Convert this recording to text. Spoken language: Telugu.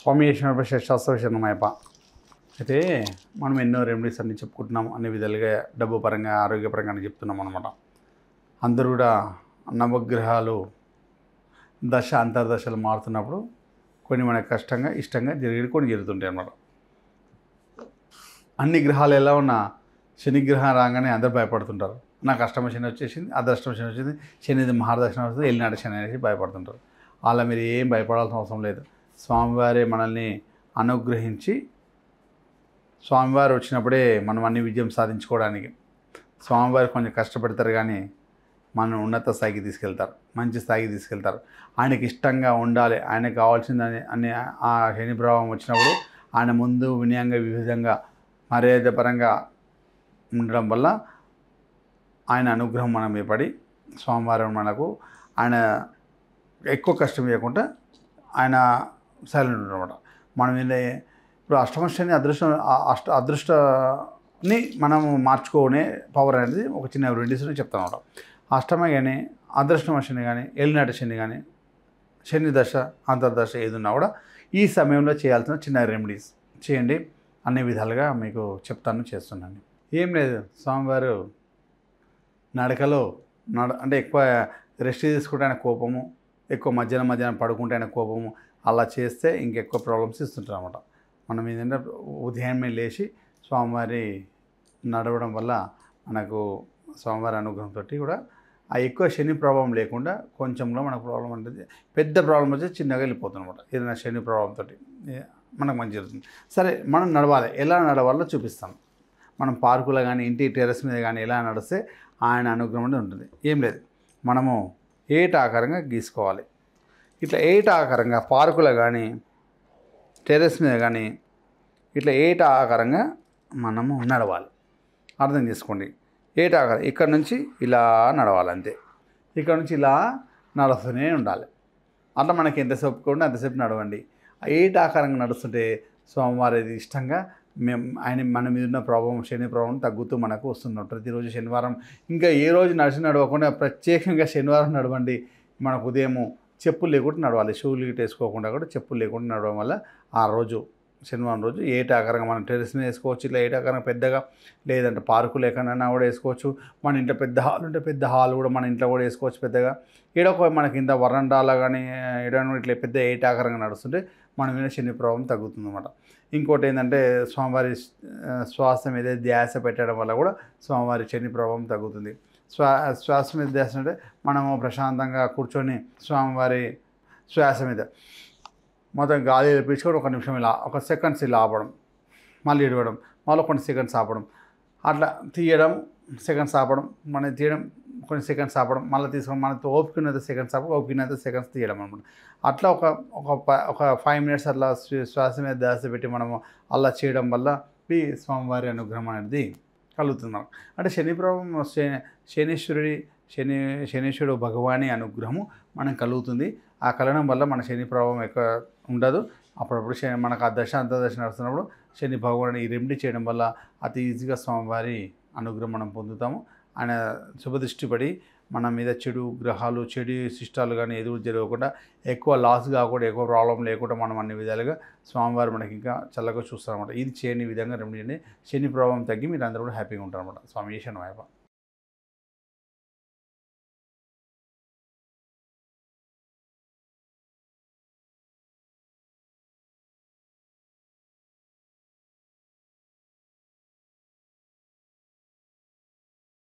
స్వామి చేసిన శాస్త్రవిషయమయ్యప్ప. అయితే మనం ఎన్నో రెమెడీస్ అన్ని చెప్పుకుంటున్నాం, అన్ని విధాలుగా డబ్బు పరంగా ఆరోగ్యపరంగా చెప్తున్నాం అనమాట. అందరూ కూడా నవగ్రహాలు దశ అంతర్దశలు మారుతున్నప్పుడు కొన్ని మనకు కష్టంగా ఇష్టంగా జరిగేది కొన్ని జరుగుతుంటాయి అన్నమాట. అన్ని గ్రహాలు ఎలా ఉన్నా శనిగ్రహం రాగానే అందరూ భయపడుతుంటారు. నాకు అష్టమ శని వచ్చేసింది, అదృష్టమ శని వచ్చింది, శనిది మహాదర్శనం వస్తుంది, ఎల్లినాడు శని అనేసి భయపడుతుంటారు. అలా మీరు ఏం భయపడాల్సిన అవసరం లేదు. స్వామివారే మనల్ని అనుగ్రహించి స్వామివారు వచ్చినప్పుడే మనం అన్ని విజయం సాధించుకోవడానికి స్వామివారు కొంచెం కష్టపడతారు, కానీ మనం ఉన్నత స్థాయికి తీసుకెళ్తారు, మంచి స్థాయికి తీసుకెళ్తారు. ఆయనకి ఇష్టంగా ఉండాలి, ఆయనకు కావాల్సిందని అన్ని ఆ శని ప్రభావం వచ్చినప్పుడు ఆయన ముందు వినయంగా వివిధంగా మర్యాదపరంగా ఉండడం వల్ల ఆయన అనుగ్రహం మనం మీద పడి స్వామివారం మనకు ఆయన ఎక్కువ కష్టం చేయకుండా ఆయన సైలెంట్ ఉండమాట. మనం ఇప్పుడు అష్టమ శని అదృష్టాన్ని మనం మార్చుకోనే పవర్ అనేది ఒక చిన్న రెమెడీస్ని చెప్తాను అనమాట. అష్టమ కానీ అదృష్టమ శని కానీ ఏలినాటి శని కానీ శని దశ అంతర్దశ ఏదున్నా కూడా ఈ సమయంలో చేయాల్సిన చిన్న రెమెడీస్ చేయండి. అన్ని విధాలుగా మీకు చెప్తాను, చేస్తున్నాను. ఏం లేదు, స్వామివారు నడకలో అంటే ఎక్కువ రెస్ట్ తీసుకుంటే ఆయన కోపము, ఎక్కువ మధ్యాహ్నం పడుకుంటే ఆయన కోపము, అలా చేస్తే ఇంకెక్కువ ప్రాబ్లమ్స్ ఇస్తుంటారు అన్నమాట. మనం ఏంటంటే ఉదయాన్నే లేచి స్వామివారి నడవడం వల్ల మనకు స్వామివారి అనుగ్రహంతో కూడా ఆ ఎక్కువ శని ప్రభావం లేకుండా కొంచెంలో మనకు ప్రాబ్లం ఉంటుంది. పెద్ద ప్రాబ్లం వచ్చి చిన్నగా వెళ్ళిపోతుంది అనమాట. ఏదైనా శని ప్రభావంతో మనకు మంచి జరుగుతుంది. సరే, మనం నడవాలి, ఎలా నడవాలో చూపిస్తాం. మనం పార్కులో కానీ ఇంటి టెర్రస్ మీద కానీ ఎలా నడిస్తే ఆయన అనుగ్రహం అనేది ఉంటుంది. ఏం లేదు, మనము ఏట ఆకారంగా గీసుకోవాలి. ఇట్లా ఏట ఆకారంగా పార్కులో కానీ టెర్రస్ మీద కానీ ఇట్లా ఏట ఆకారంగా మనము నడవాలి. అర్థం చేసుకోండి. ఏట ఆకారం ఇక్కడ నుంచి ఇలా నడవాలి, అంతే. ఇక్కడ నుంచి ఇలా నడుస్తూనే ఉండాలి. అట్లా మనకి ఎంతసేపు ఉంటే అంతసేపు నడవండి. ఏట ఆకారంగా నడుస్తుంటే స్వామివారి ఇష్టంగా మన మీద ఉన్న ప్రభావం శని ప్రభావం తగ్గుతూ మనకు వస్తున్నాం. ప్రతిరోజు శనివారం ఇంకా ఏ రోజు నడవకుండా ప్రత్యేకంగా శనివారం నడవండి. మనకు ఉదయం చెప్పులు లేకుండా నడవాలి, షూలు గిట్ట వేసుకోకుండా కూడా చెప్పులు లేకుండా నడవడం వల్ల ఆ రోజు శనివారం రోజు ఏట ఆకారంగా మనం టెర్రస్ మీద వేసుకోవచ్చు. ఇట్లా ఏట ఆకారంగా పెద్దగా, లేదంటే పార్కు లేకుండా కూడా వేసుకోవచ్చు. మన ఇంట్లో పెద్ద హాల్ ఉంటే పెద్ద హాల్ కూడా మన ఇంట్లో కూడా వేసుకోవచ్చు పెద్దగా. ఈడొక మనకి ఇంత వరండాలా కానీ ఏడైనా ఇట్లా పెద్ద ఏట ఆకారంగా నడుస్తుంటే మన మీద శని ప్రభావం తగ్గుతుంది అన్నమాట. ఇంకోటి ఏంటంటే స్వామివారి శ్వాస మీద ధ్యాస పెట్టడం వల్ల కూడా స్వామివారి శని ప్రభావం తగ్గుతుంది. శ్వాస మీద ధ్యాస అంటే మనము ప్రశాంతంగా కూర్చొని స్వామివారి శ్వాస మీద మొత్తం గాలి పీల్చుకొని ఒక నిమిషం ఇలా ఒక సెకండ్స్ ఇలా ఆపడం, మళ్ళీ ఇడవడం, మళ్ళీ కొన్ని సెకండ్స్ ఆపడం, అట్లా తీయడం, సెకండ్స్ ఆపడం, మనం తీయడం, కొన్ని సెకండ్స్ ఆపడం, మళ్ళీ తీసుకొని మనతో ఓపికనంత సెకండ్స్ ఆపడం, ఓపికనంత సెకండ్స్ తీయడం అనమాట. అట్లా ఒక 5 minutes అట్లా శ్వాస మీద ధ్యాస పెట్టి మనము అలా చేయడం వల్ల ఈ స్వామివారి అనుగ్రహం అనేది కలుగుతుంది మనకు. అంటే శని ప్రభావం శనీశ్వరుడు భగవాని అనుగ్రహము మనకు కలుగుతుంది. ఆ కలగడం వల్ల మన శని ప్రభావం ఎక్కువ ఉండదు. అప్పుడప్పుడు మనకు ఆ దశ అంతర్దశ నడుస్తున్నప్పుడు శని భగవాన్ ఈ రెమెడీ చేయడం వల్ల అతి ఈజీగా స్వామివారి అనుగ్రహం మనం పొందుతాము. ఆయన శుభదృష్టి పడి మన మీద చెడు గ్రహాలు చెడు శిష్టాలు కానీ ఎదురు జరగకుండా ఎక్కువ లాస్ కాకుండా ఎక్కువ ప్రాబ్లం లేకుండా మనం అన్ని విధాలుగా స్వామివారు మనకి ఇంకా చల్లగా చూస్తారన్నమాట. ఇది చేయని విధంగా రెమెడీ శని ప్రభావం తగ్గి మీరు అందరూ కూడా హ్యాపీగా ఉంటారన్నమాట. స్వామి శరణమయ్యప్ప.